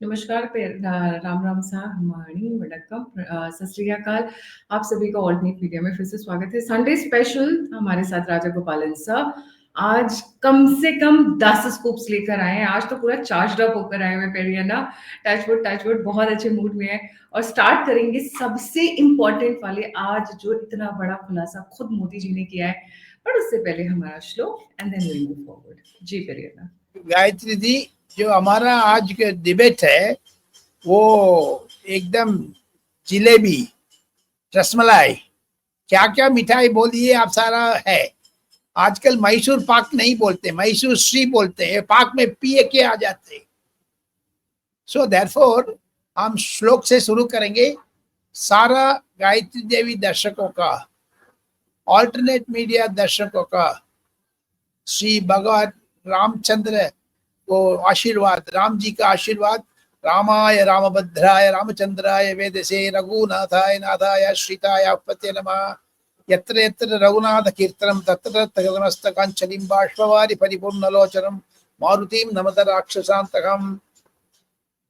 नमस्कार राम राम सा हमारी वडक्कम सत श्री अकाल। आप सभी का ऑल्टरनेट मीडिया में फिर से स्वागत है। संडे स्पेशल हमारे साथ राजा गोपालन सर आज कम से कम 10 स्कूप्स लेकर आए हैं। आज तो पूरा चार्ज अप होकर आए हुए पेरियाना। टचवुड बहुत अच्छे मूड में है और स्टार्ट करेंगे सबसे इम्पोर्टेंट वाले आज जो इतना बड़ा खुलासा खुद मोदी जी ने किया है। बट उससे पहले हमारा श्लोक and then we move forward. जी पेरियाना। गायत्री जी, जो हमारा आज का डिबेट है वो एकदम जिलेबी, रसमलाई, क्या क्या मिठाई बोलिए आप सारा है। आजकल मैसूर पाक नहीं बोलते, मैसूर श्री बोलते हैं। पाक में पिए के आ जाते। सो देयरफॉर हम श्लोक से शुरू करेंगे। सारा गायत्री देवी दर्शकों का, ऑल्टरनेट मीडिया दर्शकों का श्री भगवान रामचंद्र को आशीर्वाद, राम जी का आशीर्वाद। रामाय रामभद्राय रामचंद्राय वेदसे रघुनाथाय नाथाय श्रीताय पते नमः। यत्र यत्र रघुनाथ कीर्तनम तत्र तत्र नमस्तकांचलिं बाष्पवारि परिपूर्णलोचनम मारुतिं नमत राक्षसांतकम्।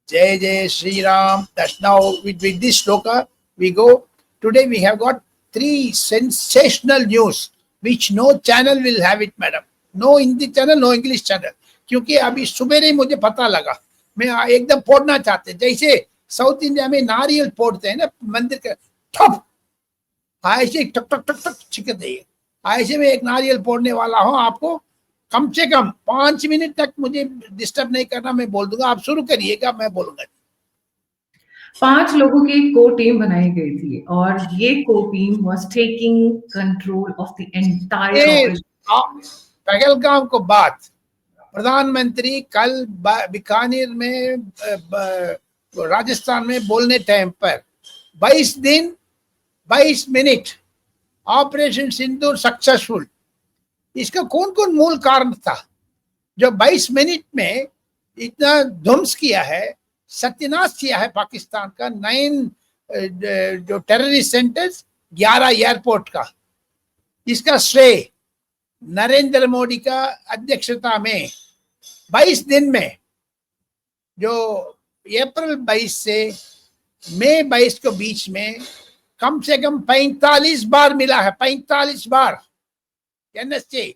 जय जय Shri Ram. That's now with this shloka we go. Today we have got 3 sensational news which no channel will have it, madam. No Hindi channel, no English channel. क्योंकि अभी सुबह ही मुझे पता लगा, मैं एकदम फोड़ना चाहते। जैसे साउथ इंडिया में नारियल फोड़ते हैं ना मंदिर के, ठप ऐसे टक टक टक टक छिक देंगे। ऐसे में एक नारियल फोड़ने वाला हूँ। आपको कम से कम 5 मिनट तक मुझे डिस्टर्ब नहीं करना, मैं बोल दूंगा। आप शुरू करिएगा, मैं बोलूंगा। 5 लोगों की को टीम बनाई गई थी और ये को team was taking control of the entire operation. Pahalgam को बात प्रधानमंत्री कल बीकानेर में राजस्थान में बोलने टाइम पर 22 दिन 22 मिनट ऑपरेशन सिंदूर सक्सेसफुल। इसका कौन कौन मूल कारण था जो 22 मिनट में इतना ध्वंस किया है, सत्यानाश किया है पाकिस्तान का। 9 जो टेररिस्ट सेंटर्स, 11 एयरपोर्ट का। इसका श्रेय नरेंद्र मोदी का अध्यक्षता में 22 दिन में, जो अप्रैल 22 से मई 22 के बीच में कम से कम 45 बार मिला है। 45 बार एनएसए,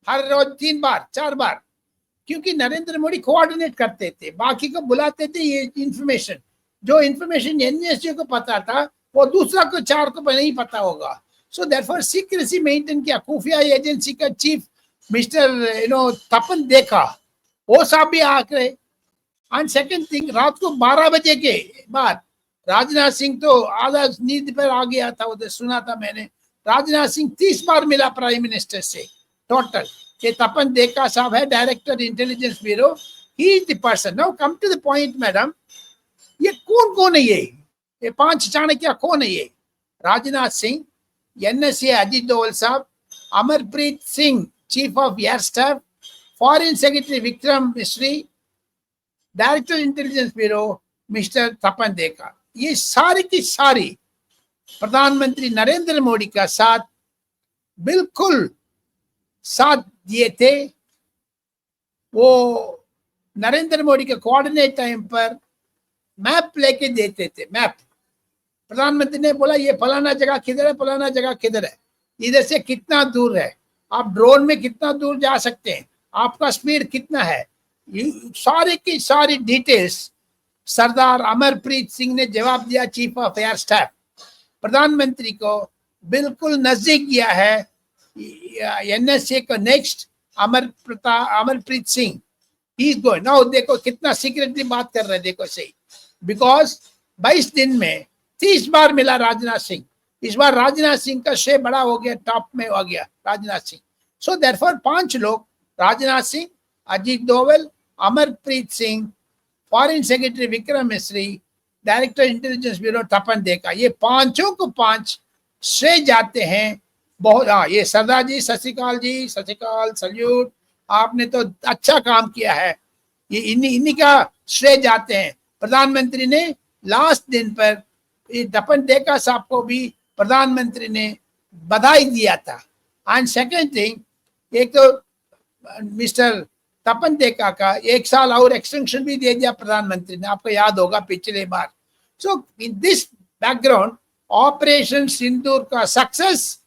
हर रोज 3 बार 4 बार। क्योंकि नरेंद्र मोदी कोऑर्डिनेट करते थे, बाकी को बुलाते थे। ये इंफॉर्मेशन, जो इंफॉर्मेशन एनएसए को पता था वो दूसरा को 4 को नहीं पता होगा। सो देयरफॉर सीक्रेसी मेंटेन किया। खुफिया एजेंसी का चीफ मिस्टर तपन देखा, वो साहब भी आ गए। एंड सेकंड थिंग, रात को 12 बजे के बाद राजनाथ सिंह तो आधा नींद पर आ गया था, उधर सुना था मैंने। राजनाथ सिंह 30 बार मिला प्राइम मिनिस्टर से टोटल। के तपन देखा साहब है director intelligence bureau, he is the person. Now come to the point madam, ये कौन है? ये 5 चाणक्य कौन है? ये राजनाथ सिंह, एनएसए अजीत डोवल साहब, Amarpreet Singh chief of air staff, foreign secretary Vikram Misri, director intelligence bureau mister Tapan Deka. ये सारी की सारी प्रधानमंत्री नरेंद्र मोदी का साथ बिल्कुल साथ दिए थे। वो नरेंद्र मोदी के कोऑर्डिनेट टाइम पर मैप लेके देते थे। मैप प्रधानमंत्री ने बोला ये फलाना जगह किधर है, फलाना जगह किधर है, इधर से कितना दूर है, आप ड्रोन में कितना दूर जा सकते हैं, आपका स्पीड कितना है, सारी की सारी डिटेल्स सरदार अमरप्रीत सिंह ने जवाब दिया। चीफ ऑफ एयर स्टाफ प्रधानमंत्री को बिल्कुल नजदीक किया है। एनएसए को next Amarpreet Singh is going now. देखो कितना सीक्रेटली बात कर रहे हैं, देखो सही। बिकॉज 22 दिन में 30 बार मिला राजनाथ सिंह। इस बार राजनाथ सिंह का श्रेय बड़ा हो गया, टॉप में हो गया राजनाथ सिंह। सो देयरफॉर 5 लोग, Rajnath Singh, Ajit Doval, Amarpreet Singh, foreign secretary Vikram Misri, director intelligence bureau तपन देखा, ये 5 को 5 श्रेय जाते हैं बहुत। हाँ, ये सरदार जी, सत श्री अकाल जी, सत श्री अकाल, सल्यूट, आपने तो अच्छा काम किया है। ये इन्हीं का श्रेय जाते हैं। प्रधानमंत्री ने लास्ट दिन पर तपन देखा साहब को भी प्रधानमंत्री ने बधाई दिया था। एंड सेकंड थिंग, एक तो मिस्टर तपन टेका का 1 साल और एक्सटेंशन भी दे दिया प्रधानमंत्री ने, आपको याद होगा पिछले बार। सो इन दिस बैकग्राउंड ऑपरेशन सिंदूर का सक्सेस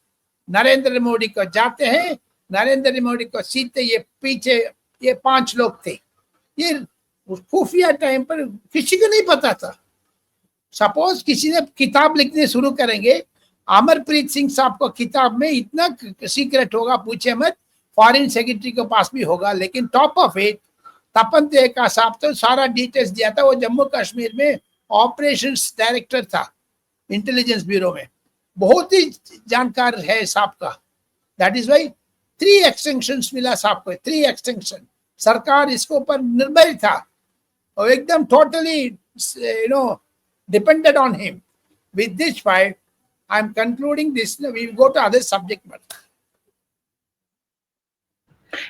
नरेंद्र मोदी को जाते हैं, नरेंद्र मोदी को सीते ये पीछे ये 5 लोग थे। ये खुफिया टाइम पर किसी को नहीं पता था। सपोज किसी ने किताब लिखने शुरू करेंगे, अमरप्रीत सिंह साहब को किताब में इतना सीक्रेट होगा पूछे मत, फॉरेन सेक्रेटरी के पास भी होगा, लेकिन टॉप ऑफ इट तपन टेका साहब तो सारा डिटेल्स दिया था। वो जम्मू कश्मीर में ऑपरेशंस डायरेक्टर था इंटेलिजेंस ब्यूरो में, बहुत ही जानकार है साहब का। दैट इज वाई 3 एक्सटेंशंस मिला साहब को, 3 एक्सटेंशन। सरकार इसके ऊपर निर्भर था और एकदम totally depended on him. With this fight, I am concluding this. We will go to other subject matter.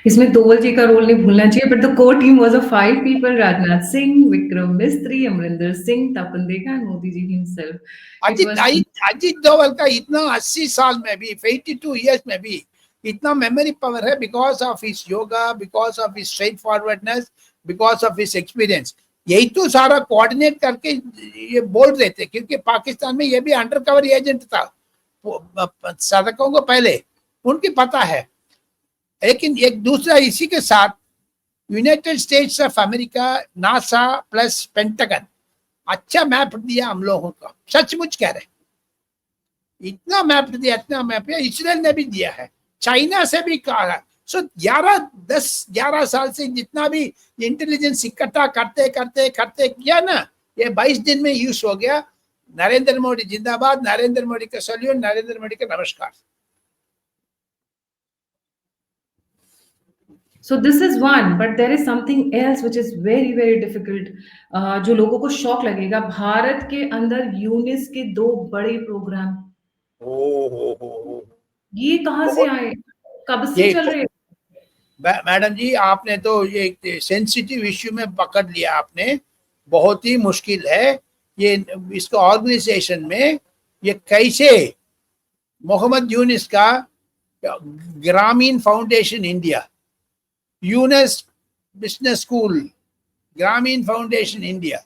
इसमें दोवल जी का रोल नहीं भूलना चाहिए, but the core team was of 5 people: Rajnath Singh, Vikram मिस्त्री, अमरिंदर सिंह, तपन टेका and मोदी जी himself. अजीत दोवल का इतना 80 साल में भी, 82 years में भी इतना मेमोरी पावर है, because of his yoga, because of his straightforwardness, because of his experience. यही तो सारा कोऑर्डिनेट करके ये बोल रहे थे, क्योंकि पाकिस्तान में ये भी अंडरकवर एजेंट था सदकों को पहले, उनकी पता है। लेकिन एक दूसरा इसी के साथ United states of America, NASA plus pentagon अच्छा मैप दिया हम लोगों का, सचमुच कह रहे, इतना मैप दिया, इतना मैप दिया। इसराइल ने भी दिया है, चाइना से भी कहा है। सो 11 साल से जितना भी इंटेलिजेंस इकट्ठा करते करते करते किया ना, ये 22 दिन में यूज हो गया। नरेंद्र मोदी जिंदाबाद, नरेंद्र मोदी का सैल्यूट, नरेंद्र मोदी का नमस्कार। So this is one, but there is something else which is very very difficult, जो लोगों को शॉक लगेगा। भारत के अंदर यूनिस के 2 बड़े प्रोग्राम, ये कहाँ से आए, कब से चल रहे? मैडम जी, आपने तो ये सेंसिटिव इश्यू में पकड़ लिया आपने, बहुत ही मुश्किल है ये इसको ऑर्गेनाइजेशन में। ये कैसे मोहम्मद यूनिस का Grameen foundation India, Yunus business school, Grameen foundation India,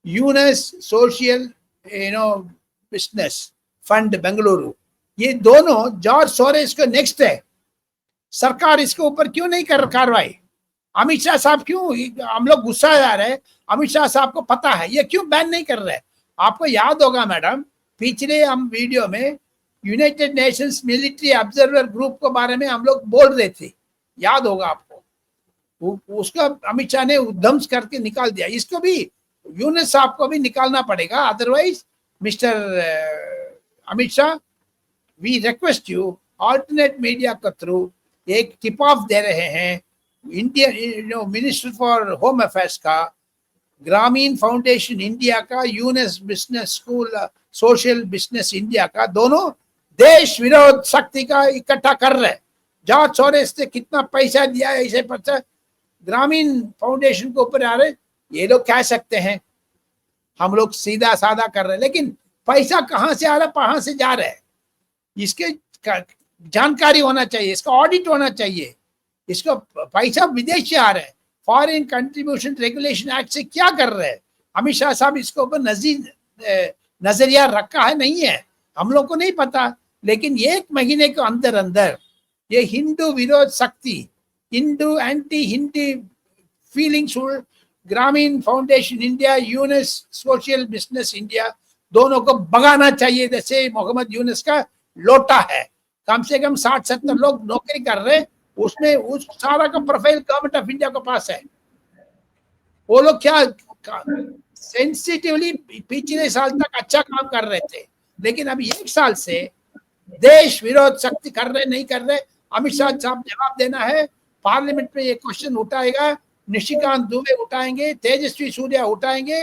Yunus social business fund Bengaluru, ये दोनों जॉर्ज सोरेस का नेक्स्ट है। सरकार इसके ऊपर क्यों नहीं कर कार्रवाई? अमित शाह साहब क्यों, हम लोग गुस्सा आ रहे हैं, अमित शाह साहब को पता है, ये क्यों बैन नहीं कर रहे? आपको याद होगा मैडम, पिछले हम वीडियो में United Nations military observer group के बारे में हम लोग बोल रहे थे, याद होगा आपको। उसका अमित शाह ने ध्वंस करके निकाल दिया। इसको भी यूनिस साहब को भी निकालना पड़ेगा, otherwise mister Amit Shah, we request you alternate media के थ्रू एक टिप ऑफ दे रहे हैं Indian minister for home affairs का, ग्रामीण फाउंडेशन इंडिया का, Yunus business school social business India का, दोनों देश विरोध शक्ति का इकट्ठा कर रहे हैं। जॉर्ज सोरेस ने कितना पैसा दिया है इसे पता, ग्रामीण फाउंडेशन के ऊपर आ रहे। ये लोग कह सकते हैं हम लोग सीधा साधा कर रहे हैं, लेकिन पैसा कहाँ से आ रहा है, कहाँ से जा रहा है, इसके जानकारी होना चाहिए, इसका ऑडिट होना चाहिए। इसको पैसा विदेश से आ रहा है, फॉरेन कंट्रीब्यूशन रेगुलेशन एक्ट से क्या कर रहे हैं? अमित शाह साहब इसके ऊपर नजरिया रखा है नहीं है, हम लोग को नहीं पता। लेकिन 1 महीने के अंदर अंदर ये हिंदू विरोध शक्ति, हिंदू anti Hindi feelings, Grameen foundation India, Yunus social business India, दोनों को भगाना चाहिए। जैसे मोहम्मद यूनिस का लोटा है, कम से कम 60-70 लोग नौकरी कर रहे, उसमें उस सारा का प्रोफाइल गवर्नमेंट ऑफ इंडिया के पास है। वो लोग क्या सेंसिटिवली पिछले साल तक अच्छा काम कर रहे थे, लेकिन अभी 1 साल से देश विरोध शक्ति कर रहे, नहीं कर रहे। अमित शाह साहब जवाब देना है, पार्लियामेंट में ये क्वेश्चन उठाएगा, निशिकांत दुबे उठाएंगे, तेजस्वी सूर्या उठाएंगे,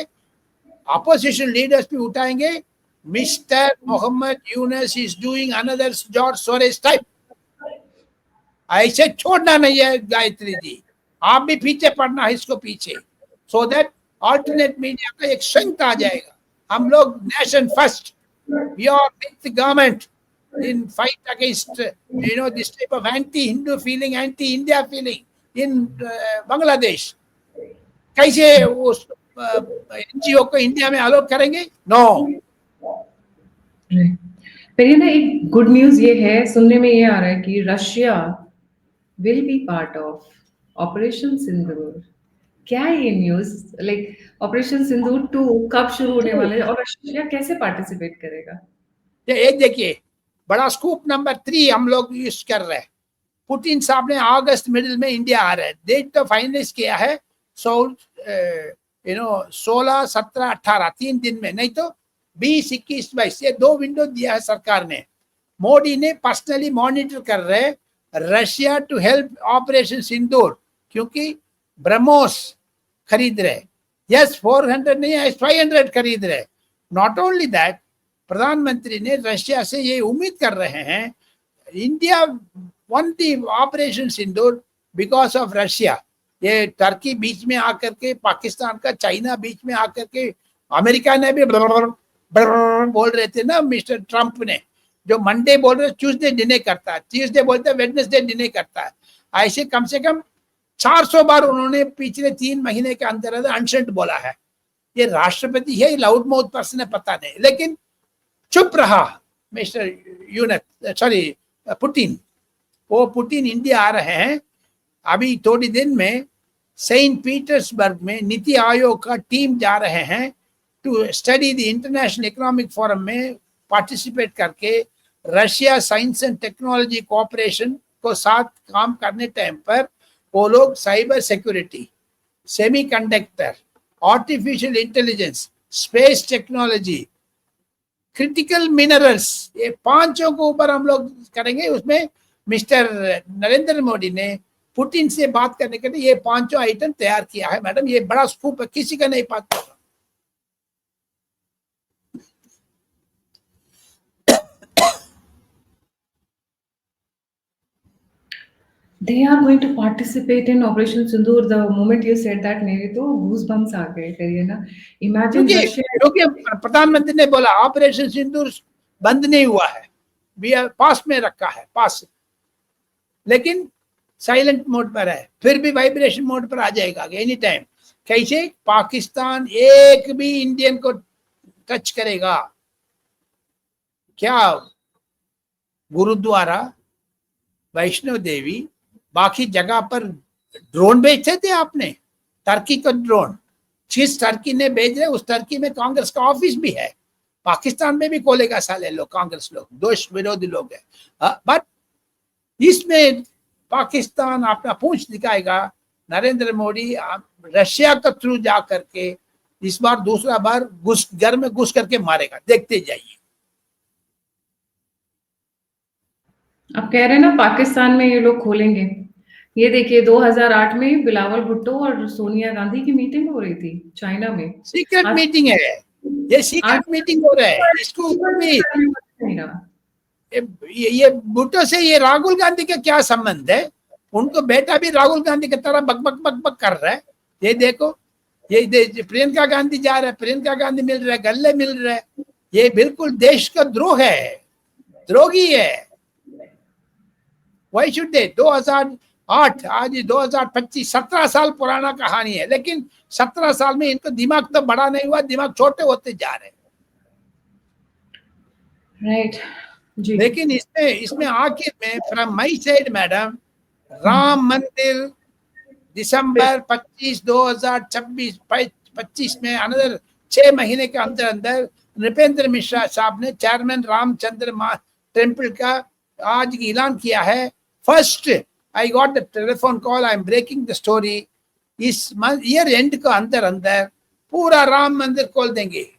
अपोजिशन लीडर्स भी उठाएंगे। Mr. Mohammed Yunus is doing another George Soros type. ऐसे छोड़ना नहीं है गायत्री जी, आप भी पीछे पड़ना है इसको पीछे, so that alternate media का एक स्ट्रेंथ आ जाएगा। हम लोग nation first, we are with the government in fight against this type of anti-Hindu feeling, anti-India feeling. इन बांग्लादेश, कैसे उस एनजीओ को इंडिया में अलाउ करेंगे? नो। पर ये ना एक गुड न्यूज ये है, सुनने में ये आ रहा है कि Russia will be part of operation Sindoor. क्या है ये न्यूज? लाइक ऑपरेशन सिंदूर 2 कब शुरू होने वाला है और रशिया कैसे पार्टिसिपेट करेगा? ये देखिए, बड़ा स्कूप नंबर 3 हम लोग यूज कर रहे हैं। पुतिन साहब ने अगस्त मिडिल में इंडिया आ रहे हैं, डेट तो फाइनलाइज किया है। सो 16, 17, 18 3 दिन में, नहीं तो 20, 21, 22 ये 2 विंडो दिया है सरकार ने। मोदी ने पर्सनली मॉनिटर कर रहे रशिया टू हेल्प ऑपरेशन सिंदूर, क्योंकि ब्रह्मोस खरीद रहे। यस 400 नहीं है, 500 खरीद रहे। नॉट ओनली दैट, प्रधानमंत्री ने रशिया से ये उम्मीद कर रहे हैं India one the operation Sindoor because of Russia. ये टर्की बीच में आकर के, पाकिस्तान का चाइना बीच में आकर के, अमेरिका ने भी बोल रहे थे ना मिस्टर ट्रंप ने, जो मंडे बोल रहे ट्यूसडे डिने करता है, ट्यूसडे बोलते हैं वेडनेसडे डिने करता है। ऐसे कम से कम 400 बार उन्होंने पिछले 3 महीने के अंदर अनशंट बोला है। ये राष्ट्रपति है, लाउड माउथ पर्सन है, पता नहीं, लेकिन चुप रहा मिस्टर पुतिन। वो पुतिन इंडिया आ रहे हैं अभी थोड़ी दिन में। सेंट पीटर्सबर्ग में नीति आयोग का टीम जा रहे हैं to study the international economic forum में पार्टिसिपेट करके Russia science and technology cooperation को साथ काम करने टाइम पर वो लोग cyber security, semiconductor, artificial intelligence, space technology, critical minerals, ये 5 के ऊपर हम लोग करेंगे। उसमें मिस्टर नरेंद्र मोदी ने पुतिन से बात करने के लिए ये 5 आइटम तैयार किया है। मैडम ये बड़ा स्कूप है, किसी का नहीं पता। They are going to participate in Operation Sindoor. The moment you said that, मेरे तो goosebumps आ गए। करिए ना, imagine क्योंकि प्रधानमंत्री ने बोला ऑपरेशन सिंदूर बंद नहीं हुआ है, पास में रखा है, पास, लेकिन साइलेंट मोड पर है, फिर भी वाइब्रेशन मोड पर आ जाएगा एनी टाइम। कैसे पाकिस्तान एक भी इंडियन को टच करेगा क्या? गुरुद्वारा, वैष्णो देवी, बाकी जगह पर ड्रोन भेजते थे आपने, टर्की का ड्रोन, जिस टर्की ने भेज रहे उस टर्की में कांग्रेस का ऑफिस भी है। पाकिस्तान में भी खोलेगा साले लोग, कांग्रेस लोग, देश विरोधी लोग है। बट इसमें पाकिस्तान अपना पूंछ दिखाएगा। नरेंद्र मोदी रशिया के थ्रू जा करके इस बार दूसरा बार घर में घुस करके मारेगा, देखते जाइए। अब कह रहे हैं ना पाकिस्तान में ये लोग खोलेंगे। ये देखिए 2008 में बिलावल भुट्टो और सोनिया गांधी की मीटिंग हो रही थी चाइना में। सीक्रेट मीटिंग है ये, सीक्रेट मीटिंग हो रहा है। इसको ये भुट्टो से ये राहुल गांधी का क्या संबंध है? उनको बेटा भी राहुल गांधी की तरह बक बक बक बक कर रहा है। ये देखो, ये प्रियंका गांधी जा रहा है, प्रियंका गांधी मिल रहा है, गले मिल रहा है। ये बिल्कुल देश का द्रोह है, द्रोही है। Why should they? 2008, आज 2025, 17 साल पुराना कहानी है, लेकिन 17 साल में इनको दिमाग तो बड़ा नहीं हुआ, दिमाग छोटे होते जा रहे हैं। राइट जी। लेकिन इसमें आखिर में from my side madam, Ram मंदिर दिसंबर 25, 2025 में अनदर 6 महीने के अंदर अंदर नृपेंद्र मिश्रा साहब ने चेयरमैन रामचंद्र टेम्पल का आज ऐलान किया है। First I got the telephone call, I am breaking the story. इस ईयर एंड के अंदर अंदर पूरा राम मंदिर खोल देंगे।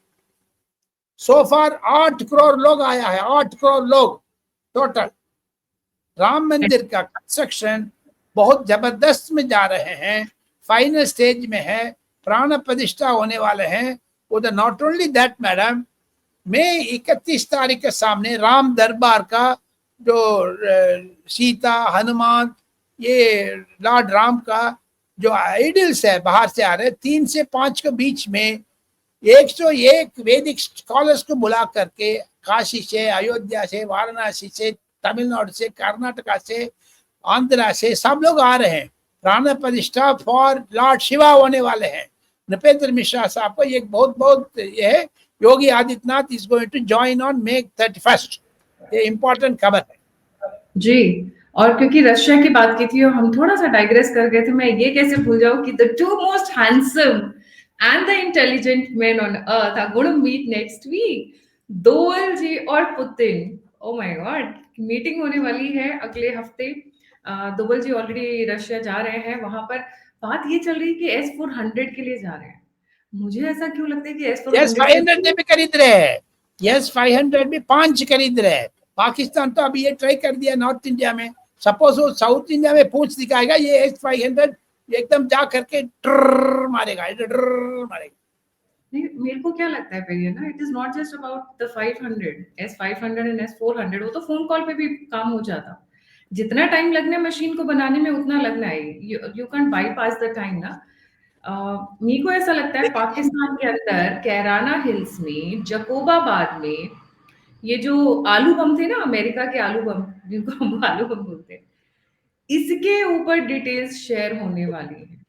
सो फार 8 करोड़ लोग आया है, 8 करोड़ लोग टोटल। राम मंदिर का कंस्ट्रक्शन बहुत जबरदस्त में जा रहे हैं, फाइनल स्टेज में है, प्राण प्रतिष्ठा होने वाले हैं। उधर नॉट ओनली दैट मैडम, मई 31 तारीख के सामने राम दरबार का जो सीता, हनुमान, ये लॉर्ड राम का जो आइडल्स है बाहर से आ रहे, 3 से 5 के बीच में 101 वैदिक स्कॉलर्स को बुला करके काशी से, अयोध्या से, वाराणसी से, तमिलनाडु से, कर्नाटका से, आंध्रा से सब लोग आ रहे हैं। प्राण प्रतिष्ठा फॉर लॉर्ड शिवा होने वाले हैं। नृपेंद्र मिश्रा साहब को ये बहुत बहुत ये है, Yogi Adityanath is going to join on May 31st। ये इंपॉर्टेंट खबर है जी। और क्योंकि रशिया की बात की थी और हम थोड़ा सा डाइग्रेस कर गए थे, मैं ये कैसे भूल जाऊं कि the two most handsome and the intelligent man on earth are going to meet next week, Doval ji और Putin. Oh my god, meeting होने वाली है अगले हफ्ते। दोवल जी ऑलरेडी रशिया जा रहे हैं, वहां पर बात ये चल रही है कि S-400 के लिए जा रहे हैं। मुझे ऐसा क्यों लगता है कि यस S-400 500 भी खरीद रहे हैं, यस 500 भी 5 खरीद रहे हैं। पाकिस्तान तो अभी ये ट्राई कर दिया नॉर्थ इंडिया में, सपोज वो साउथ इंडिया में पूछ दिखाएगा, ये S-500 एकदम जा करके ट्रर मारेगा, ट्रर मारेगा। नहीं, मेरे को क्या लगता है फिर ये ना, it is not just about the 500 S-500 and S-400, वो तो फोन कॉल पे भी काम हो जाता। जितना टाइम लगना है मशीन को बनाने में उतना लगना है, you can bypass the time ना। मेरे को ऐसा लगता है पाकिस्तान के अंदर कैराना हिल्स में, जकोबाबाद में, ये जो आलू बम थे ना, अमेरिका के आलू बम, जिनको हम आलू बम बोलते हैं, इसके ऊपर डिटेल्स शेयर होने वाली है।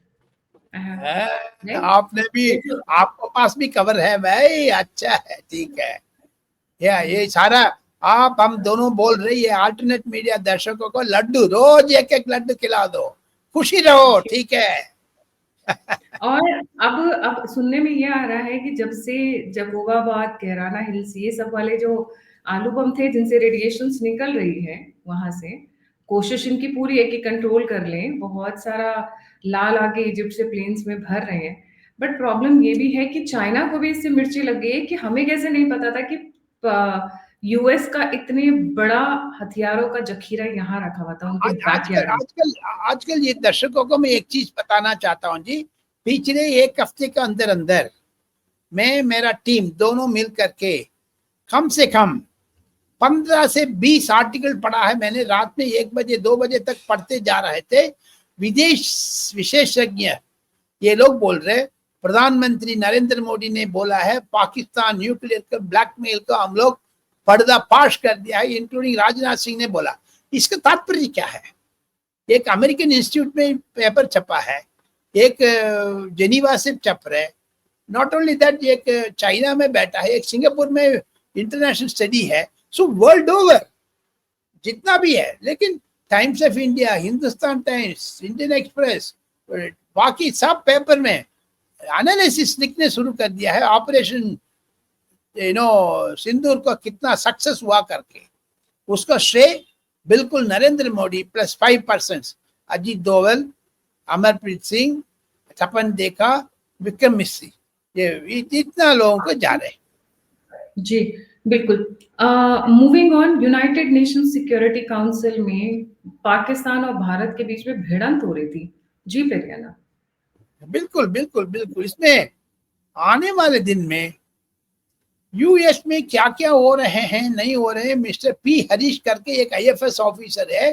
आपने भी, ये जो आपको पास भी खबर है भाई, अच्छा है, ठीक है। ये सारा आप हम दोनों बोल रही है, अल्टरनेट मीडिया दर्शकों को लड्डू, रोज एक एक लड्डू खिला दो, खुशी रहो, ठीक है। और अब सुनने में ये आ रहा है कि जब से जकोबाबाद, कैराना हिल्स, ये सब वाले जो आलू बम थे जिनसे रेडिएशंस निकल रही है वहां से, कोशिश इनकी पूरी है कि कंट्रोल कर लें। बहुत सारा लाल आके इजिप्ट से प्लेन्स में भर रहे हैं, बट प्रॉब्लम ये भी है कि चाइना को भी इससे मिर्ची लग गई है कि हमें कैसे नहीं पता था कि यूएस का इतने बड़ा हथियारों का जखीरा यहाँ रखा हुआ था उनके आजकल बैकयार्ड में। आजकल आजकल ये दर्शकों को मैं एक चीज बताना चाहता हूँ जी, पिछले एक हफ्ते के अंदर अंदर मैं, मेरा टीम दोनों मिल करके कम से कम 15 से 20 आर्टिकल पढ़ा है मैंने। रात में 1 बजे 2 बजे तक पढ़ते जा रहे थे। विदेश विशेषज्ञ ये लोग बोल रहे, प्रधानमंत्री नरेंद्र मोदी ने बोला है पाकिस्तान न्यूक्लियर का ब्लैकमेल को हम लोग पर्दाफाश कर दिया है, इंक्लूडिंग राजनाथ सिंह ने बोला। इसका तात्पर्य क्या है? एक अमेरिकन इंस्टीट्यूट में पेपर छपा है, एक जेनीवा से छप रहा है, नॉट ओनली दैट एक चाइना में बैठा है, एक सिंगापुर में इंटरनेशनल स्टडी है। सो वर्ल्ड ओवर जितना भी है, लेकिन times of India, Hindustan times, Indian express, बाकी सब पेपर में एनालिसिस लिखने शुरू कर दिया है ऑपरेशन सिंदूर को कितना सक्सेस हुआ करके। उसका श्रेय बिल्कुल नरेंद्र मोदी प्लस 5% अजीत डोवल, अमरप्रीत सिंह, तपन देखा, विक्रम मिश्री, ये इतना लोगों को जा रहे हैं। जी बिल्कुल। Moving on, United nation security council में पाकिस्तान और भारत के बीच में भिड़ंत हो रही थी जी पेरियाना। बिल्कुल बिल्कुल बिल्कुल। इसमें आने वाले दिन में यूएस में क्या क्या हो रहे हैं, नहीं हो रहे हैं, मिस्टर पी हरीश करके एक आईएफएस ऑफिसर है,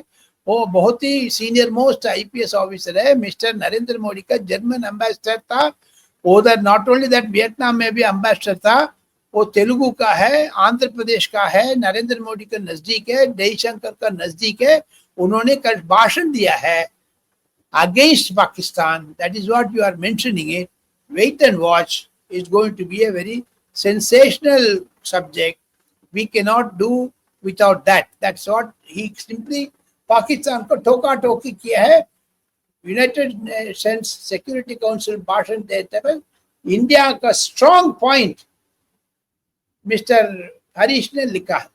वो बहुत ही सीनियर मोस्ट आईपीएस ऑफिसर है, मिस्टर नरेंद्र मोदी का जर्मन एम्बेसडर था उधर। नॉट ओनली दैट, वियतनाम में भी एम्बेसडर था। वो तेलुगु का है, आंध्र प्रदेश का है, नरेंद्र मोदी का नजदीक है, जयशंकर का नजदीक है। उन्होंने कल भाषण दिया है against Pakistan. That is what you are mentioning it. Wait and watch, is going to be a very sensational subject. We cannot do without that. That's what he simply Pakistan को ठोका ठोकी किया है। यूनाइटेड नेशंस सिक्योरिटी काउंसिल भाषण देते हुए India का strong point mister Harish ने लिखा है।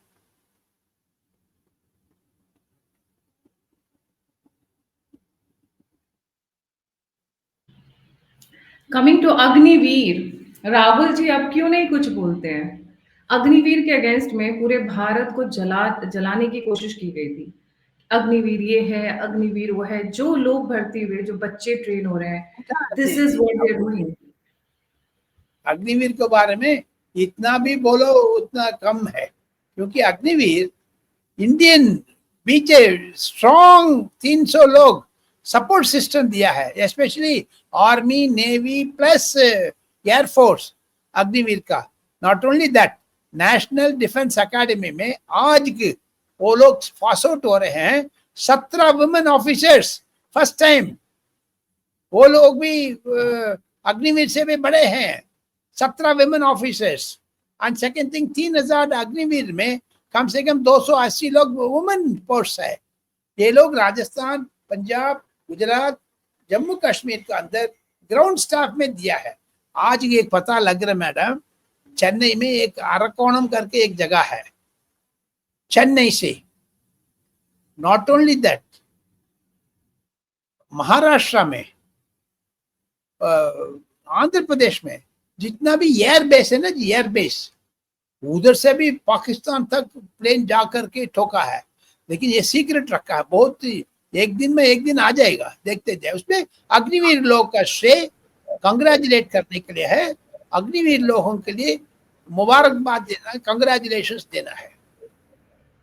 कमिंग टू अग्निवीर, राहुल जी अब क्यों नहीं कुछ बोलते हैं? अग्निवीर के अगेंस्ट में पूरे भारत को जलाने की कोशिश की गई थी। अग्निवीर ये है, अग्निवीर वो है, जो लोग भर्ती हुए, जो बच्चे ट्रेन हो रहे हैं, this is what they are doing. Agniveer के बारे में इतना भी बोलो उतना कम है, क्योंकि अग्निवीर इंडियन बीचे स्ट्रॉन्ग 300 लोग सपोर्ट सिस्टम दिया है, specially army, navy plus air force Agniveer का। Not only that, national defence academy में आज वो लोग पास आउट हो रहे हैं 17 वुमेन ऑफिसर्स फर्स्ट टाइम। वो लोग भी अग्निवीर से भी बड़े हैं, 17 women officers. And second thing, 3000 Agniveer में कम से कम 280 लोग वुमेन पोस्ट है। ये लोग राजस्थान, पंजाब, गुजरात, जम्मू कश्मीर के अंदर ग्राउंड स्टाफ में दिया है। आज ये पता लग रहा है मैडम, चेन्नई में एक अरकोणम करके एक जगह है, चेन्नई से। नॉट ओनली दैट, महाराष्ट्र में, आंध्र प्रदेश में जितना भी एयर बेस है ना जी, एयर बेस, उधर से भी पाकिस्तान तक प्लेन जा करके ठोका है। लेकिन ये सीक्रेट रखा है बहुत ही, एक दिन आ जाएगा, देखते जाए। उसमें अग्निवीर लोग का श्रेय कंग्रेचुलेट करने के लिए है, अग्निवीर लोगों के लिए मुबारकबाद देना है, कंग्रेचुलेशंस देना है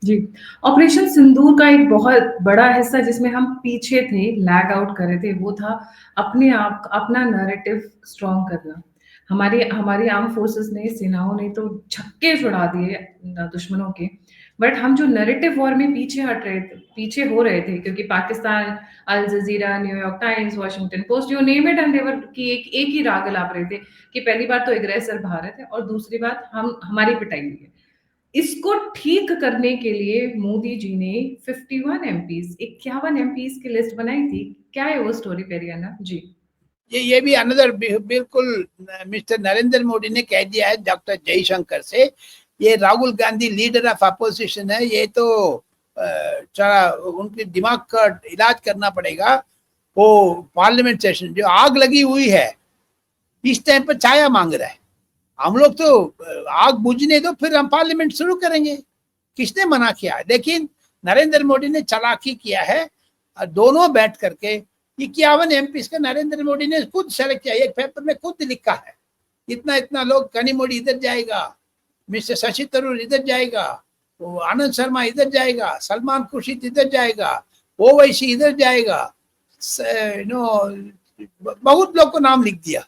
जी। ऑपरेशन सिंदूर का एक बहुत बड़ा हिस्सा जिसमें हम पीछे थे, लैग आउट कर रहे थे, वो था अपने आप अपना नैरेटिव स्ट्रॉन्ग करना। हमारी हमारी आर्म फोर्सेस ने, सेनाओं ने तो छक्के छुड़ा दिए दुश्मनों के, बट हम जो नैरेटिव वॉर में पीछे हट रहे थे, पीछे हो रहे थे, क्योंकि पाकिस्तान, अल जजीरा, New York times, Washington post, you name it and देवर की एक ही राग लाप रहे थे कि पहली बात तो एग्रेसर भारत है और दूसरी बात हम हमारी पिटाई हुई है। इसको ठीक करने के लिए मोदी जी ने 51 एमपीज, 51 एमपीज की लिस्ट बनाई थी। क्या है वो स्टोरी पेरियाना जी? ये भी अनदर, बिल्कुल मिस्टर नरेंद्र मोदी ने कह दिया है डॉक्टर जयशंकर से, ये Rahul Gandhi leader of opposition है, ये तो उनके दिमाग का इलाज करना पड़ेगा। वो पार्लियामेंट सेशन जो आग लगी हुई है, इस टाइम पर छाया मांग रहा है। हम लोग तो आग बुझने दो, फिर हम पार्लियामेंट शुरू करेंगे, किसने मना किया? लेकिन नरेंद्र मोदी ने चालाकी किया है, दोनों बैठ करके 51 एमपी का नरेंद्र मोदी ने खुद सेलेक्ट किया, एक पेपर में खुद लिखा है, इतना इतना लोग, कनिमोड़ी इधर जाएगा, मिस्टर शशि थरूर इधर जाएगा, आनंद शर्मा इधर जाएगा, सलमान खुर्शीद इधर जाएगा, ओवैसी इधर जाएगा, बहुत लोग को नाम लिख दिया।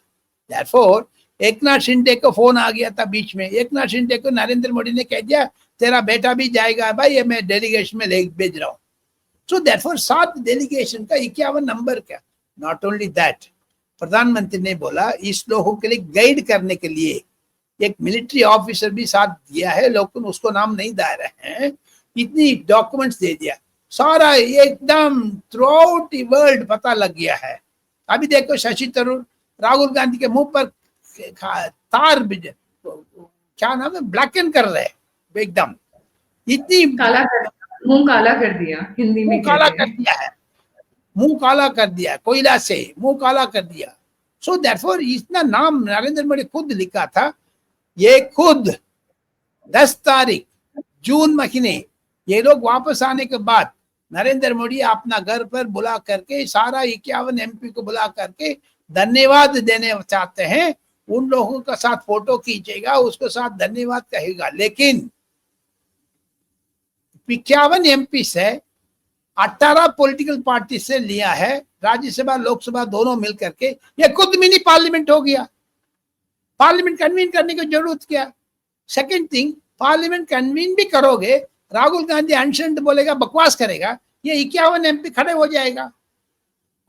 Therefore, एकनाथ शिंदे को फोन आ गया था बीच में, एकनाथ शिंदे को नरेंद्र मोदी ने कह दिया तेरा बेटा भी जाएगा भाई, ये मैं डेलीगेशन में ले भेज रहा हूँ। सो देयरफॉर 7 डेलीगेशन का 51 नंबर क्या। नॉट ओनली दैट, प्रधानमंत्री ने बोला इस लोगों के लिए गाइड करने के लिए एक मिलिट्री ऑफिसर भी साथ दिया है, लेकिन उसको नाम नहीं दे रहे हैं, इतनी डॉक्यूमेंट्स दे दिया, सारा एकदम थ्रू आउट द वर्ल्ड पता लग गया है। अभी देखो शशि थरूर राहुल गांधी के मुंह पर तार, क्या नाम है, ब्लैकन कर रहे हैं एकदम, इतनी मुंह काला कर दिया, हिंदी में मुंह काला कर दिया है, मुंह काला कर दिया, कोयला से मुंह काला कर दिया। सो देयरफॉर इतना नाम नरेंद्र मोदी खुद लिखा था। ये खुद 10 तारीख जून महीने ये लोग वापस आने के बाद नरेंद्र मोदी अपना घर पर बुला करके सारा 51 एमपी को बुला करके धन्यवाद देने चाहते हैं, उन लोगों का साथ फोटो खींचेगा, उसको साथ धन्यवाद कहेगा। लेकिन 51 एमपी से 18 पॉलिटिकल पार्टी से लिया है, राज्यसभा लोकसभा दोनों मिलकर के ये खुद मिनी पार्लियामेंट हो गया। पार्लियामेंट कन्वीन करने की जरूरत क्या? सेकंड थिंग, पार्लियामेंट कन्वीन भी करोगे, राहुल गांधी अनशंट बोलेगा, बकवास करेगा, ये 51 एमपी खड़े हो जाएगा,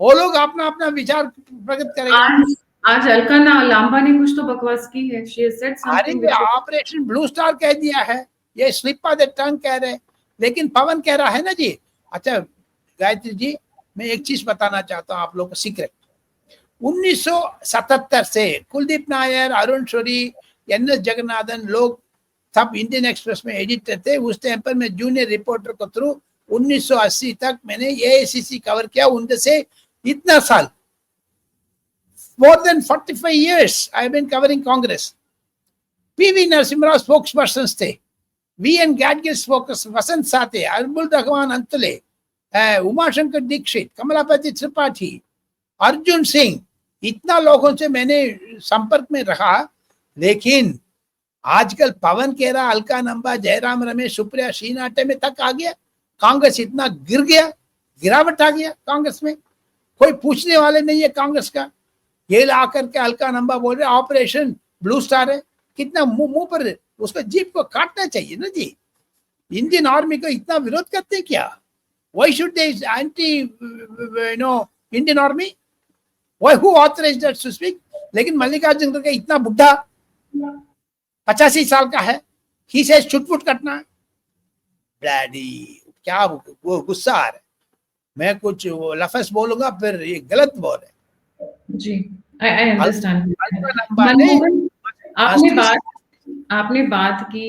वो लोग अपना अपना विचार प्रकट करेंगे। आज अलका लांबा ने कुछ तो बकवास की है, she has said something which operation blue star कह दिया है, ये स्लिप ऑफ द टंग कह रहे हैं। लेकिन पवन कह रहा है ना जी। अच्छा गायत्री जी, मैं एक चीज बताना चाहता हूँ आप लोग को सीक्रेट। 1977 से कुलदीप नायर, अरुण शौरी, एन.एस. जगन्नाथन लोग सब इंडियन एक्सप्रेस में एडिटर थे। उस टाइम पर मैं जूनियर रिपोर्टर को थ्रू 1980 तक मैंने एआईसीसी कवर किया, उनसे इतना साल, more than 45 years I have been covering Congress. P.V. Narasimha spokespersons थे, V.N. Gadgil spokesperson, वसंत साथे, अब्दुल रहमान अंतले, उमाशंकर दीक्षित, कमलापति त्रिपाठी, अर्जुन सिंह, इतना लोगों से मैंने संपर्क में रहा। लेकिन आजकल पवन खेरा, अलका नंबा, जयराम रमेश, सुप्रिया श्रीनाटे में तक आ गया, कांग्रेस इतना गिर गया, गिरावट आ गया कांग्रेस में, कोई पूछने वाले नहीं है कांग्रेस का। ये आकर के अलका नंबा बोल रहे ऑपरेशन ब्लू स्टार है, कितना मुंह पर उसको जीप को काटना चाहिए ना जी। इंडियन आर्मी को इतना विरोध करते क्या? Why should they anti Indian army? Who authorized that to speak? लेकिन मल्लिकार्जुन खड़गे इतना बुढ़ा 85 साल का है, ही से छुटपुट करना है। ब्लडी, क्या वो गुस्सा आ रहा है। मैं कुछ लफज बोलूंगा फिर ये गलत बोल है। जी, आई अंडरस्टैंड। ने मनमोहन, आपने मास्टर बात की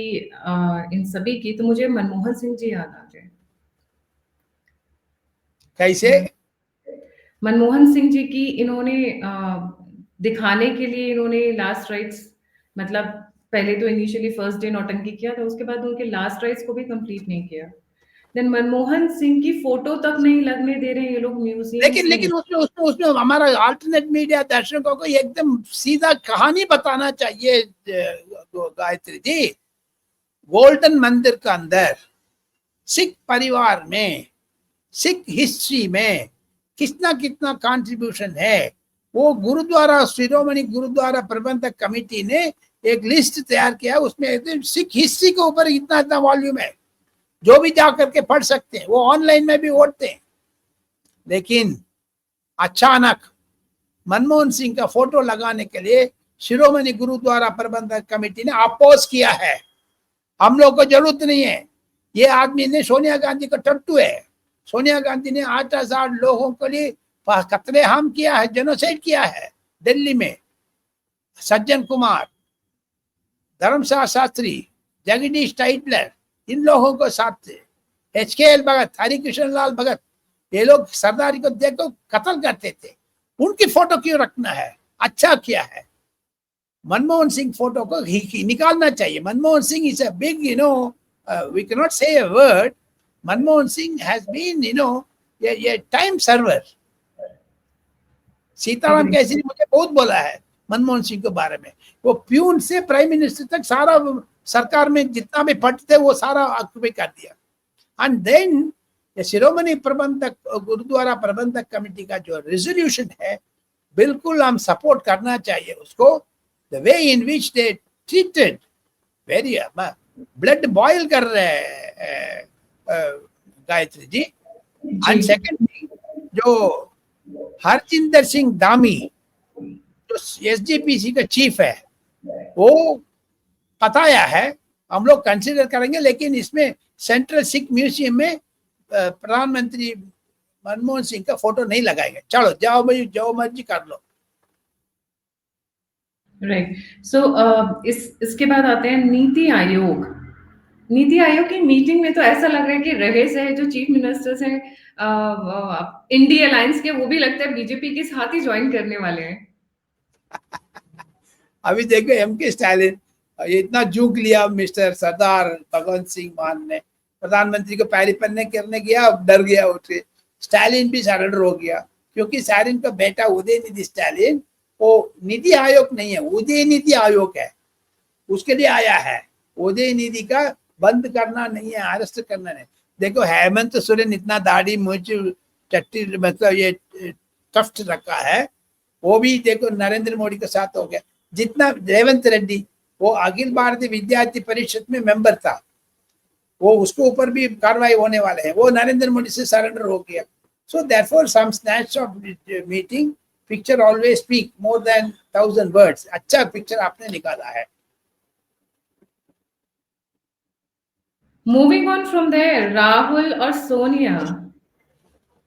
इन सभी की, तो मुझे मनमोहन सिंह जी याद आ गए। कैसे? मनमोहन सिंह जी की इन्होंने दिखाने के लिए इन्होंने लास्ट राइट्स, मतलब पहले तो इनिशियली फर्स्ट डे नौटंकी किया था, उसके बाद उनके लास्ट राइट्स को भी कंप्लीट नहीं किया। देन मनमोहन सिंह की फोटो तक नहीं लगने दे रहे हैं ये लोग म्यूजियम्स में। लेकिन उसमें हमारा अल्टरनेट मीडिया दर्शकों को एकदम सीधा कहानी बताना चाहिए गायत्री जी। गोल्डन मंदिर का अंदर सिख परिवार में, सिख हिस्ट्री में कितना कितना कंट्रीब्यूशन है, वो गुरुद्वारा, शिरोमणि गुरुद्वारा प्रबंधक कमेटी ने एक लिस्ट तैयार किया, उसमें सिख हिस्ट्री के ऊपर इतना इतना वॉल्यूम है, जो भी जा करके पढ़ सकते हैं, वो ऑनलाइन में भी ओढ़ते हैं। लेकिन अचानक मनमोहन सिंह का फोटो लगाने के लिए शिरोमणि गुरुद्वारा प्रबंधक कमेटी ने अपोज किया है। हम लोग को जरूरत नहीं है। ये आदमी ने सोनिया गांधी का टट्टू है। सोनिया गांधी ने 8,000 लोगों के लिए कत्लेआम किया है, जेनोसाइड किया है दिल्ली में। सज्जन कुमार, धर्मशाला शास्त्री, जगदीश टाइटलर, इन लोगों को साथ थे। HKL भगत, हरिकृष्ण लाल भगत, ये लोग सरदारी को देखो कत्ल करते थे। उनकी फोटो क्यों रखना है? अच्छा किया है। मनमोहन सिंह फोटो को निकालना चाहिए। Manmohan Singh is a big, we cannot say a word. Manmohan Singh has been, ये टाइम सर्वर। सीताराम केसरी ने मुझे बहुत बोला है मनमोहन सिंह के बारे में। वो प्यून से प्राइम मिनिस्टर तक सारा सरकार में जितना भी पद थे वो सारा ऑक्यूपाई कर दिया। एंड देन शिरोमणि प्रबंधक गुरुद्वारा प्रबंधक कमेटी का जो रेजोल्यूशन है, बिल्कुल हम सपोर्ट करना चाहिए उसको। The way in which they treated, very blood boil कर रहे हैं Gayatri ji. And second thing, जो हरजिंदर सिंह धामी जो SGPC का चीफ है, वो बताया है, हम लोग कंसिडर करेंगे, लेकिन इसमें सेंट्रल सिख म्यूजियम में प्रधानमंत्री मनमोहन सिंह का फोटो नहीं लगाएंगे। चलो जाओ भाई, जो मर्जी कर लो। राइट। सो इसके बाद आते हैं नीति आयोग। नीति आयोग की मीटिंग में तो ऐसा लग रहा है कि रहे से जो चीफ मिनिस्टर्स हैं इंडी अलायंस के, वो भी लगता है बीजेपी के साथ ही ज्वाइन करने वाले हैं। अभी देखो MK स्टालिन, ये इतना झूक लिया मिस्टर सरदार भगवंत सिंह मान ने, प्रधानमंत्री को पैरी पन्ने करने गया, डर गया उठ के। स्टालिन भी सरेंडर हो गया, क्योंकि स्टालिन का बेटा उदयनिधि स्टालिन, वो नीति आयोग नहीं है, उदयनिधि आयोग है, उसके लिए आया है। उदयनिधि का बंद करना नहीं है, अरेस्ट करना नहीं। देखो हेमंत सोरेन इतना दाढ़ी मूंछ चट्टी, मतलब ये टफ्ट रखा है, वो भी देखो नरेंद्र मोदी के साथ हो गया। जितना रेवंत रेड्डी, वो अखिल भारतीय विद्यार्थी परिषद में मेंबर था, वो उसके ऊपर भी कार्रवाई होने वाले हैं, वो नरेंद्र मोदी से सरेंडर हो गया। So therefore some snatch of meeting, picture always speak more than 1000 words. अच्छा पिक्चर आपने निकाला है। Moving on from there, Rahul और सोनिया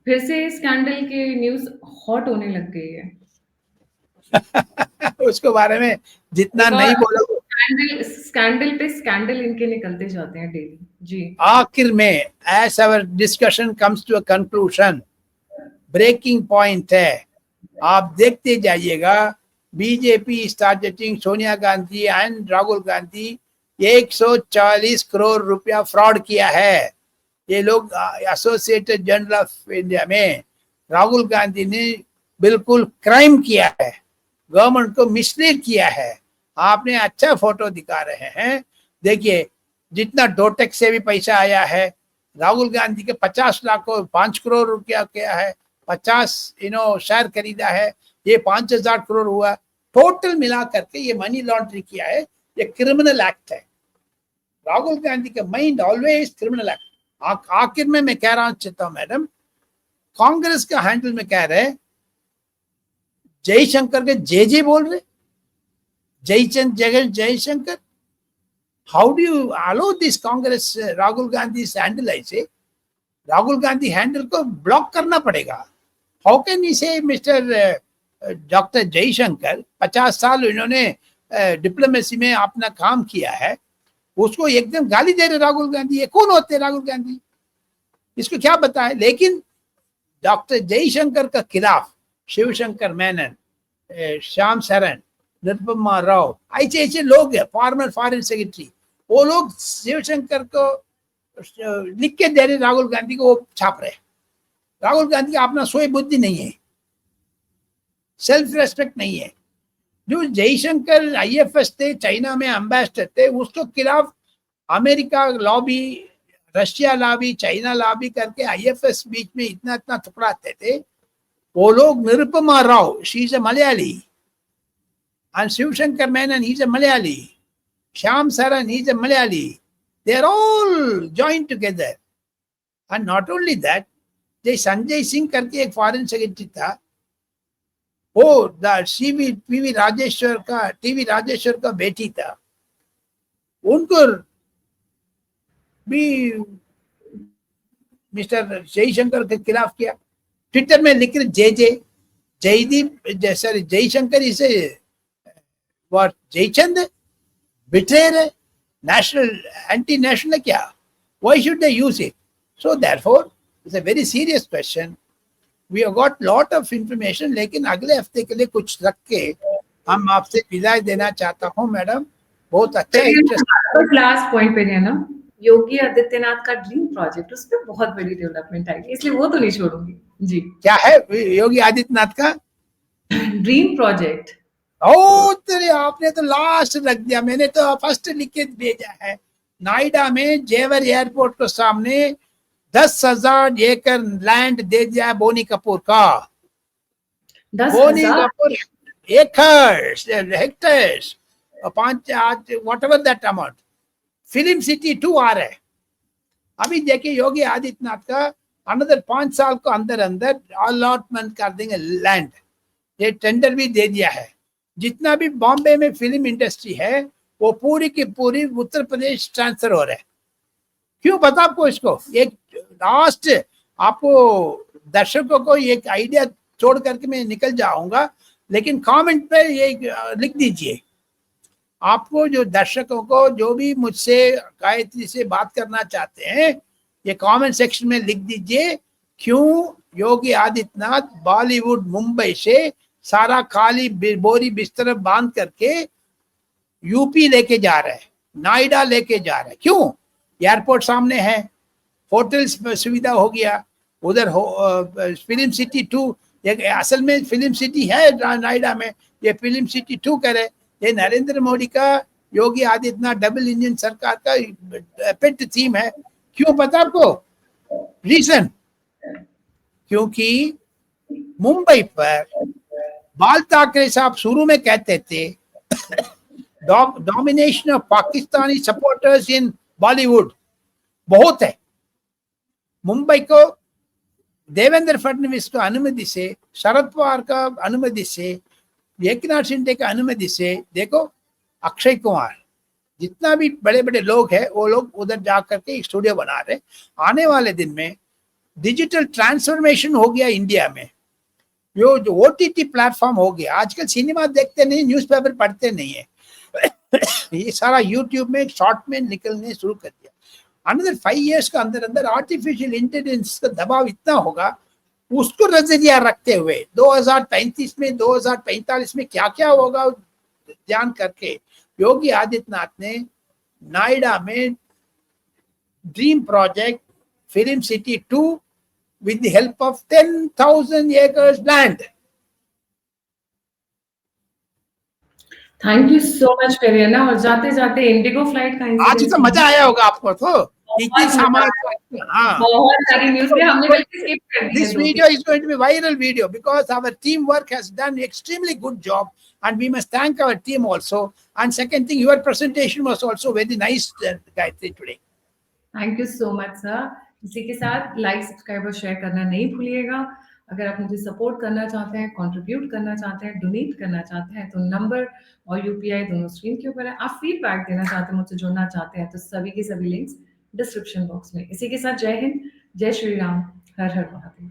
फिर से स्कैंडल के न्यूज हॉट होने लग गई है। उसके बारे में जितना नहीं बोलो, स्कैंडल पे स्कैंडल इनके निकलते जाते हैं डेली। जी, आखिर में as our discussion comes to a conclusion, breaking point है, आप देखते जाइएगा। BJP is targeting Sonia Gandhi and Rahul Gandhi. 140 crore रुपया फ्रॉड किया है ये लोग। एसोसिएटेड जर्नल ऑफ इंडिया में राहुल गांधी ने बिल्कुल क्राइम किया है, गवर्नमेंट को मिसलीड किया है। आपने अच्छा फोटो दिखा रहे हैं, देखिए जितना डोटेक से भी पैसा आया है, राहुल गांधी के 50 लाख को 5 करोड़ रुपया किया है, 50 शेयर खरीदा है, ये 5000 करोड़ हुआ। टोटल मिला करके ये मनी लॉन्ड्रिंग किया है, ये क्रिमिनल एक्ट है। राहुल गांधी का माइंड ऑलवेज क्रिमिनल एक्ट। आखिर में मैं कह रहा हूं मैडम, कांग्रेस का हैंडल में कह रहे जयशंकर के जे बोल रहे, Jaishankar. How do you allow this Congress, Rahul Gandhi's handle? I say, Rahul Gandhi handle को block करना पड़ेगा. How can you say Mr. Dr. Jaishankar 50 साल इन्होंने डिप्लोमेसी में अपना काम किया है, उसको एकदम गाली दे रहे राहुल गांधी? ये कौन होते हैं राहुल गांधी? इसको क्या बताए? लेकिन डॉक्टर जयशंकर का खिलाफ शिवशंकर मेनन, श्याम शरण, निरुपमा राव, ऐसे ऐसे लोग हैं, फॉर्मर फॉरेन सेक्रेटरी, वो लोग शिवशंकर को लिख के दे रहे राहुल गांधी को, वो छाप रहे. राहुल गांधी का अपना सोई बुद्धि नहीं है, सेल्फ रेस्पेक्ट नहीं है. जो जयशंकर आईएफएस थे, चाइना में एम्बेसडर थे, उसके खिलाफ America lobby, Russia lobby, China lobby करके आईएफएस बीच में इतना इतना टुकड़ाते थे. वो लोग, Nirupama Rao, she is a Malayali, and Shivshankar Menon, he's a Malayali, Shyam Saran, he's a Malayali. They are all joined together. And not only that, जय संजय सिंह करके एक फॉरेन सेक्रेटरी था, वो टीवी राजेश्वर का बेटी था, उनको भी मिस्टर जयशंकर के खिलाफ किया. ट्विटर में लिख रहे जयशंकर इसे what Jaichand betrayer, national anti-national है क्या? Why should they use it? So therefore it's a very serious question. We have got lot of information, लेकिन अगले हफ्ते के लिए कुछ रख के हम आपसे विदाई देना चाहता हूँ मैडम. बहुत अच्छा इंटरेस्ट. लास्ट पॉइंट पे है ना, योगी आदित्यनाथ का ड्रीम प्रोजेक्ट, उस पर बहुत बड़ी डेवलपमेंट आई, इसलिए वो तो नहीं छोड़ूंगी जी. क्या है योगी आदित्यनाथ का ड्रीम प्रोजेक्ट? ओ तेरे, आपने तो लास्ट रख दिया, मैंने तो फर्स्ट लिख के भेजा है. नोएडा में जेवर एयरपोर्ट के सामने 10,000 एकड़ लैंड दे दिया है बोनी कपूर का. 10,000 Kapoor acres, hectares, 5 what ever that amount. Film city 2 आ रहा है. अभी देखिए योगी आदित्यनाथ का अनदर 5 साल को अंदर अंदर अलॉटमेंट कर देंगे लैंड. ये टेंडर भी दे दिया है. जितना भी बॉम्बे में फिल्म इंडस्ट्री है वो पूरी की पूरी उत्तर प्रदेश ट्रांसफर हो रहा है. क्यों पता आपको? इसको एक लास्ट आपको दर्शकों को एक आइडिया छोड़ करके मैं निकल जाऊंगा, लेकिन कमेंट पे ये लिख दीजिए. आपको जो दर्शकों को जो भी मुझसे गायत्री से बात करना चाहते हैं, ये कमेंट सेक्शन में लिख दीजिए. क्यों योगी आदित्यनाथ बॉलीवुड मुंबई से सारा खाली बोरी बिस्तर बांध करके यूपी लेके जा रहा है, नोएडा लेके जा रहा है? क्यों? एयरपोर्ट सामने है, होटल्स सुविधा हो गया, उधर फिल्म सिटी 2, असल में फिल्म सिटी है नोएडा में, ये फिल्म सिटी 2 करे. ये नरेंद्र मोदी का, योगी आदित्यनाथ डबल इंजन सरकार का पेट थीम है. क्यों पता आपको रीजन? क्योंकि मुंबई पर बाल ठाकरे साहब शुरू में कहते थे डोमिनेशन ऑफ पाकिस्तानी सपोर्टर्स इन बॉलीवुड बहुत है. मुंबई को देवेंद्र फडणवीस का अनुमति से, शरद पवार का अनुमति से, एकनाथ शिंदे का अनुमति से, देखो अक्षय कुमार, जितना भी बड़े बड़े लोग हैं वो लोग उधर जा करके एक स्टूडियो बना रहे. आने वाले दिन में डिजिटल ट्रांसफॉर्मेशन हो गया इंडिया में. जो ओटीटी प्लेटफॉर्म हो गया. आजकल सिनेमा देखते नहीं, न्यूज़पेपर पढ़ते नहीं है, ये सारा यूट्यूब में शॉर्ट में निकलने शुरू कर दिया. अनदर 5 years का अंदर अंदर आर्टिफिशियल इंटेलिजेंस का दबाव इतना होगा, उसको नजरिया रखते हुए 2035 में 2045 में क्या क्या होगा ध्यान करके योगी आदित्यनाथ ने नोएडा में dream project film city 2 with the help of 10,000 acres land. Thank you so much फेरियाना. और जाते जाते इंडिगो फ्लाइट का आज तो मजा आया होगा आपको तो. बहुत सारी न्यूज़ पे हमने बल्कि स्किप कर दी. This video is going to be viral video because our teamwork has done extremely good job and we must thank our team also. And second thing, your presentation was also very nice, Gayatri, today. Thank you so much sir. इसी के साथ like, subscribe और share करना नहीं भूलिएगा. अगर आप मुझे सपोर्ट करना चाहते हैं, कंट्रीब्यूट करना चाहते हैं, डोनेट करना चाहते हैं, तो नंबर और यूपीआई दोनों स्क्रीन के ऊपर है। आप फीडबैक देना चाहते हैं, मुझसे जुड़ना चाहते हैं, तो सभी के सभी लिंक्स डिस्क्रिप्शन बॉक्स में। इसी के साथ जय हिंद, जय श्री राम, हर हर महादेव।